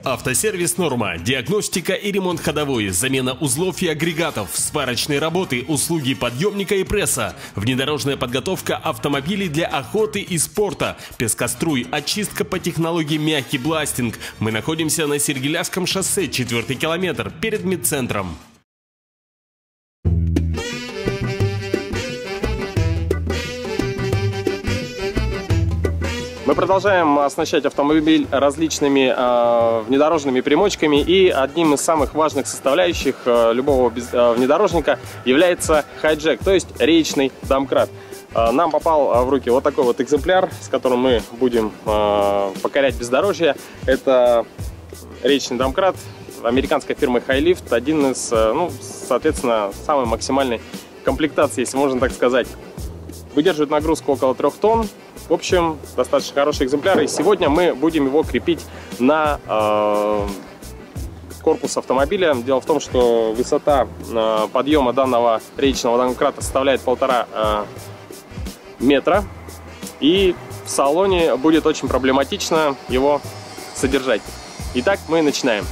Автосервис «Норма». Диагностика и ремонт ходовой, замена узлов и агрегатов, сварочные работы, услуги подъемника и пресса, внедорожная подготовка автомобилей для охоты и спорта, пескоструй, очистка по технологии мягкий бластинг. Мы находимся на Сергеляжском шоссе, 4-й километр, перед медцентром. Мы продолжаем оснащать автомобиль различными внедорожными примочками, и одним из самых важных составляющих любого внедорожника является хайджек, то есть речный домкрат. Нам попал в руки вот такой вот экземпляр, с которым мы будем покорять бездорожье. Это речный домкрат американской фирмы Hi-Lift, один из, соответственно, самой максимальной комплектации, если можно так сказать. Выдерживает нагрузку около 3 тонн. В общем, достаточно хороший экземпляр. И сегодня мы будем его крепить на корпус автомобиля. Дело в том, что высота подъема данного речного домкрата составляет 1,5 метра. И в салоне будет очень проблематично его содержать. Итак, мы начинаем.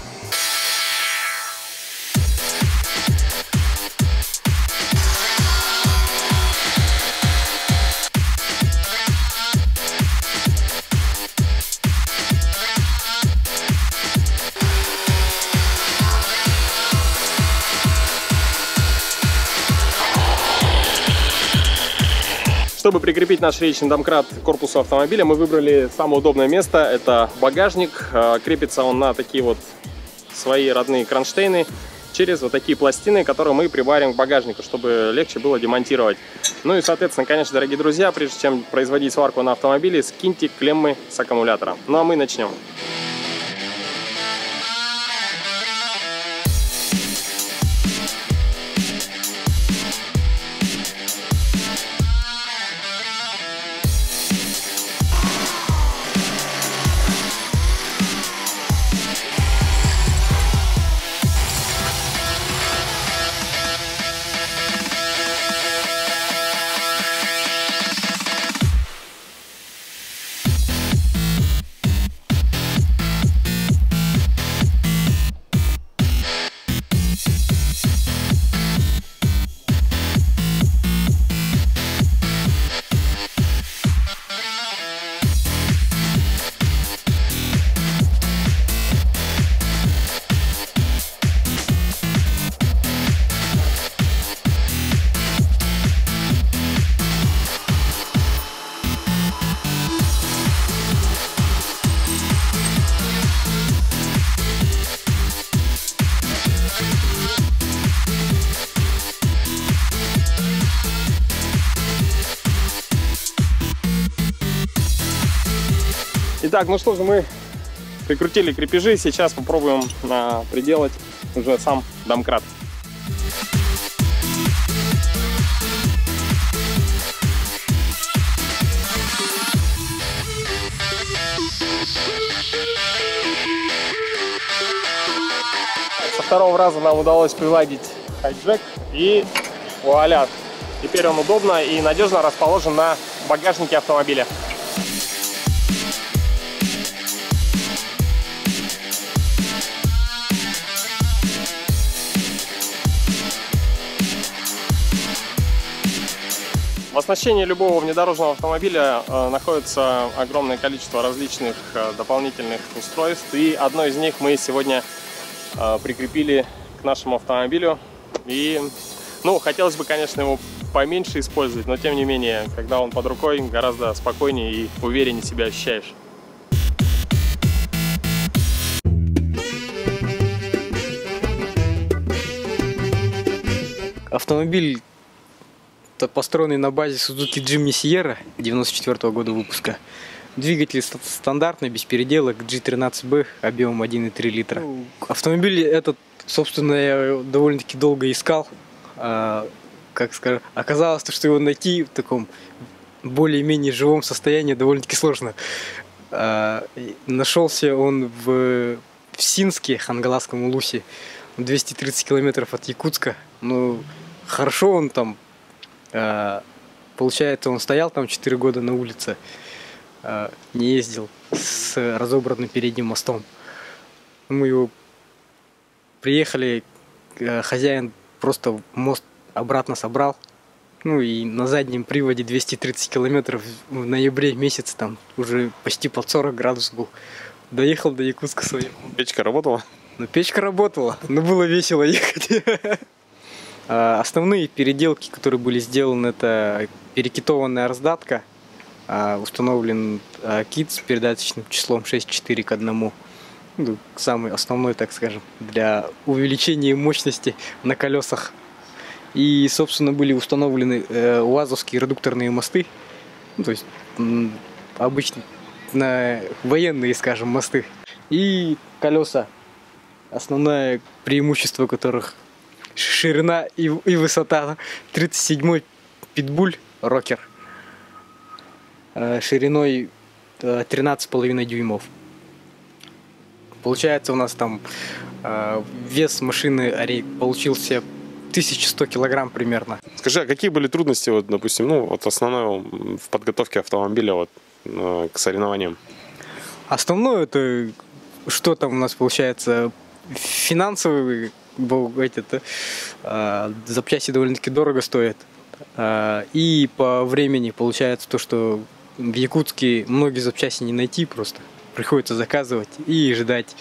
Чтобы прикрепить наш речный домкрат к корпусу автомобиля, мы выбрали самое удобное место. Это багажник. Крепится он на такие вот свои родные кронштейны через вот такие пластины, которые мы приварим к багажнику, чтобы легче было демонтировать. Ну и, соответственно, конечно, дорогие друзья, прежде чем производить сварку на автомобиле, скиньте клеммы с аккумулятора. Ну а мы начнем. Итак, ну что же, мы прикрутили крепежи, сейчас попробуем приделать уже сам домкрат. Со второго раза нам удалось приладить хайджек, и вуаля! Теперь он удобно и надежно расположен на багажнике автомобиля. В оснащении любого внедорожного автомобиля находится огромное количество различных дополнительных устройств, и одно из них мы сегодня прикрепили к нашему автомобилю. И, хотелось бы, конечно, его поменьше использовать, но тем не менее, когда он под рукой, гораздо спокойнее и увереннее себя ощущаешь. Автомобиль построенный на базе Suzuki Jimny Sierra 94 года выпуска. Двигатель стандартный, без переделок, G13B, объемом 1,3 литра. Автомобиль этот, собственно, я довольно-таки долго искал. Оказалось, что его найти в таком более-менее живом состоянии довольно-таки сложно. Нашелся он в Синске, Хангаласском улусе, 230 километров от Якутска. Хорошо он там. Получается, он стоял там 4 года на улице, не ездил с разобранным передним мостом. Мы его приехали, хозяин просто мост обратно собрал. Ну и на заднем приводе 230 километров в ноябре месяце, там уже почти под 40 градусов был. Доехал до Якутска своим. Печка работала? Ну, печка работала, но было весело ехать. Основные переделки, которые были сделаны, это перекитованная раздатка, установлен кит с передаточным числом 6.4 к 1. Ну, самый основной, так скажем, для увеличения мощности на колесах. И, собственно, были установлены УАЗовские редукторные мосты, ну, то есть обычно военные, скажем, мосты. И колеса, основное преимущество которых ширина и высота. 37-й питбуль рокер шириной 13,5 дюймов. Получается, у нас там вес машины получился 1100 килограмм примерно. Скажи, а какие были трудности, вот, допустим, ну, вот основное в подготовке автомобиля вот, к соревнованиям? Основное это, что там у нас получается, финансовые запчасти довольно-таки дорого стоят. И по времени получается то, что в Якутске многие запчасти не найти просто. Приходится заказывать и ждать.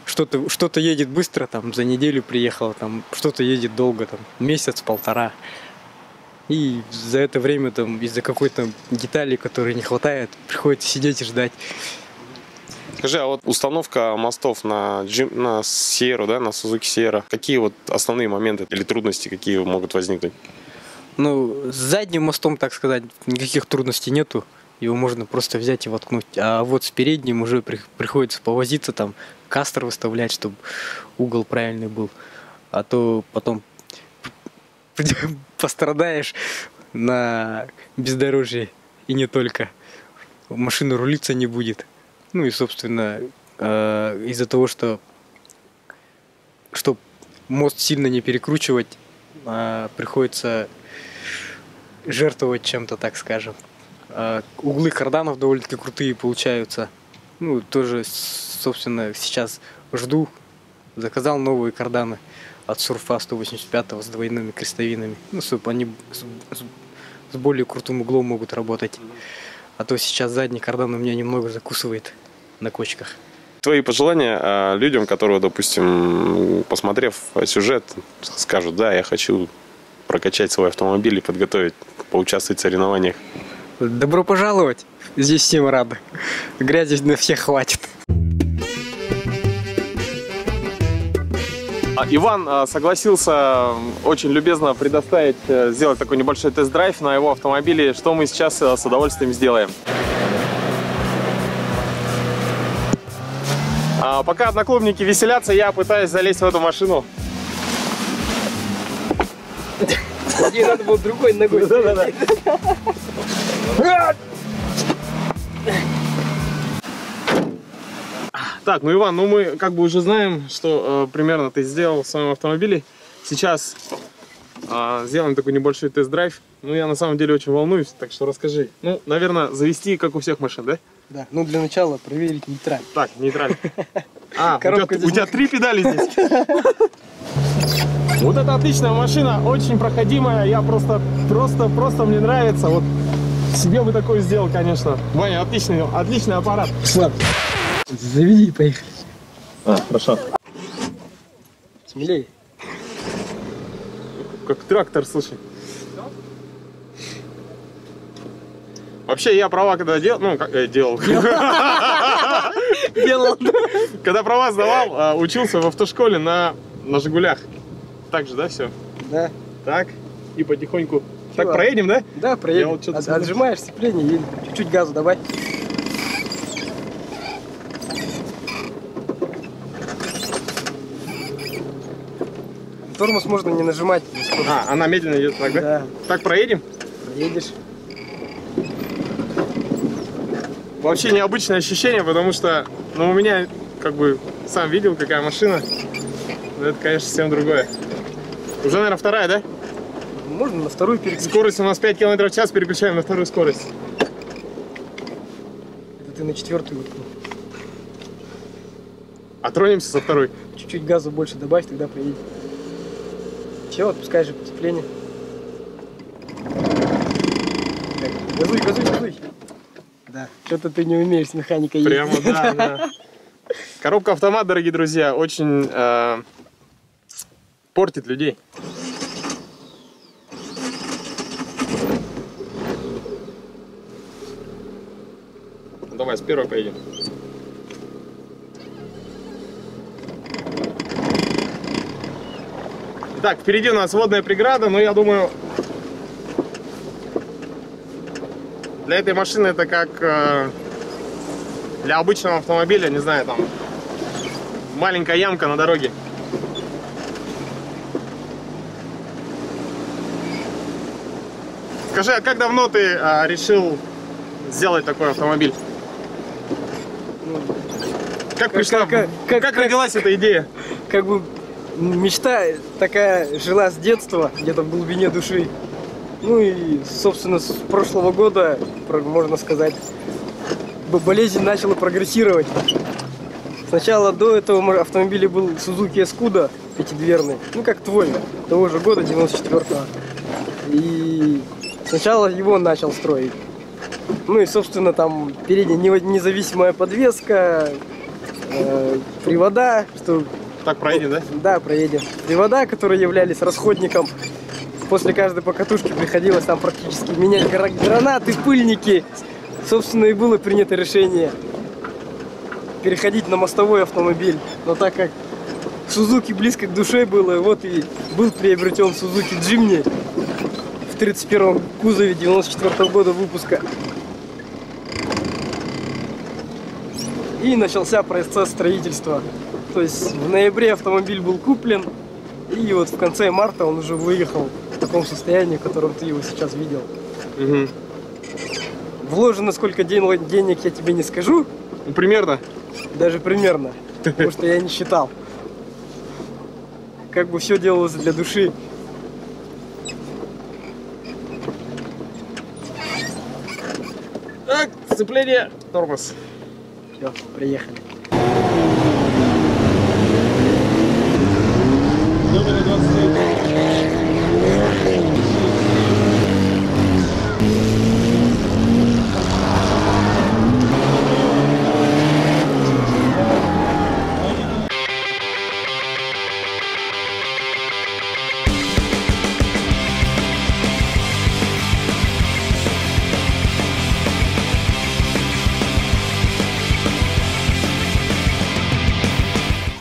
Что-то едет быстро, там за неделю приехало, там что-то едет долго, там месяц-полтора. И за это время там из-за какой-то детали, которой не хватает, приходится сидеть и ждать. Скажи, а вот установка мостов на Sierra, да, на Suzuki Sierra, какие вот основные моменты или трудности, какие могут возникнуть? Ну, с задним мостом, так сказать, никаких трудностей нету. Его можно просто взять и воткнуть. А вот с передним уже приходится повозиться, там кастер выставлять, чтобы угол правильный был. А то потом пострадаешь на бездорожье. И не только. Машина рулиться не будет. Ну и, собственно, из-за того, что мост сильно не перекручивать, приходится жертвовать чем-то, так скажем. Углы карданов довольно-таки крутые получаются. Ну, тоже, собственно, сейчас жду. Заказал новые карданы от Сурфа 185 с двойными крестовинами. Ну, чтобы они с более крутым углом могут работать. А то сейчас задний кардан у меня немного закусывает на кочках. Твои пожелания людям, которые, допустим, посмотрев сюжет, скажут: да, я хочу прокачать свой автомобиль и подготовить, поучаствовать в соревнованиях? Добро пожаловать! Здесь всем рады. Грязи на всех хватит. Иван согласился очень любезно предоставить, сделать такой небольшой тест-драйв на его автомобиле, что мы сейчас с удовольствием сделаем. Пока одноклубники веселятся, я пытаюсь залезть в эту машину. Ей надо было другой ногой. Так, ну, Иван, ну мы как бы уже знаем, что примерно ты сделал в своем автомобиле. Сейчас сделаем такой небольшой тест-драйв. Ну, я на самом деле очень волнуюсь, так что расскажи. Ну, наверное, завести, как у всех машин, да? Да, ну для начала проверить нейтраль. Так, нейтраль. У тебя 3 педали здесь. Вот это отличная машина, очень проходимая. Я просто мне нравится. Вот себе бы такое сделал, конечно. Ваня, отличный аппарат. Слаб. Заведи и поехали. Хорошо. Смелее. Как трактор, слушай. Вообще, я права когда делал, делал. Когда права сдавал, учился в автошколе на Жигулях. Так же, да, все? Да. Так, и потихоньку. Так, проедем, да? Да, проедем. Вот отжимаешь сцепление и чуть-чуть газу добавь. Тормоз можно не нажимать. Она медленно идет так, да? Да. Так, проедем? Проедешь. Вообще необычное ощущение, потому что, у меня, как бы, сам видел, какая машина. Но это, конечно, совсем другое. Уже, наверное, вторая, да? Можно на вторую переключить. Скорость у нас 5 км в час, переключаем на вторую скорость. Это ты на четвертую воткнул. А тронемся со второй. Чуть-чуть газу больше добавь, тогда поедем. Все, отпускай же потепление. Так, газуй, газуй, газуй. Да, что-то ты не умеешь с механикой ездить. Прямо, да, да. Коробка автомат, дорогие друзья, очень портит людей. Давай, с первой поедем. Итак, впереди у нас водная преграда, но я думаю, для этой машины это как для обычного автомобиля, не знаю, там маленькая ямка на дороге. Скажи, а как давно ты решил сделать такой автомобиль? Как пришла, как родилась эта идея? Как бы мечта такая жила с детства, где-то в глубине души. Ну и, собственно, с прошлого года, можно сказать, болезнь начала прогрессировать. Сначала до этого автомобиля был Suzuki Escudo пятидверный, ну как твой, того же года, 94-го. И сначала его начал строить. Ну и, собственно, там передняя независимая подвеска, привода, что... Так проедем, да? Да, проедем. Привода, которые являлись расходником. После каждой покатушки приходилось там практически менять гранаты, пыльники. Собственно, и было принято решение переходить на мостовой автомобиль. Но так как Suzuki близко к душе было, вот и был приобретен Suzuki Jimny в 31-м кузове 94-го года выпуска. И начался процесс строительства. То есть в ноябре автомобиль был куплен, и вот в конце марта он уже выехал в таком состоянии, в котором ты его сейчас видел. Угу. Вложено сколько денег, я тебе не скажу. Ну, примерно? Даже примерно, потому что я не считал. Как бы все делалось для души. Так, сцепление, тормоз. Все, приехали.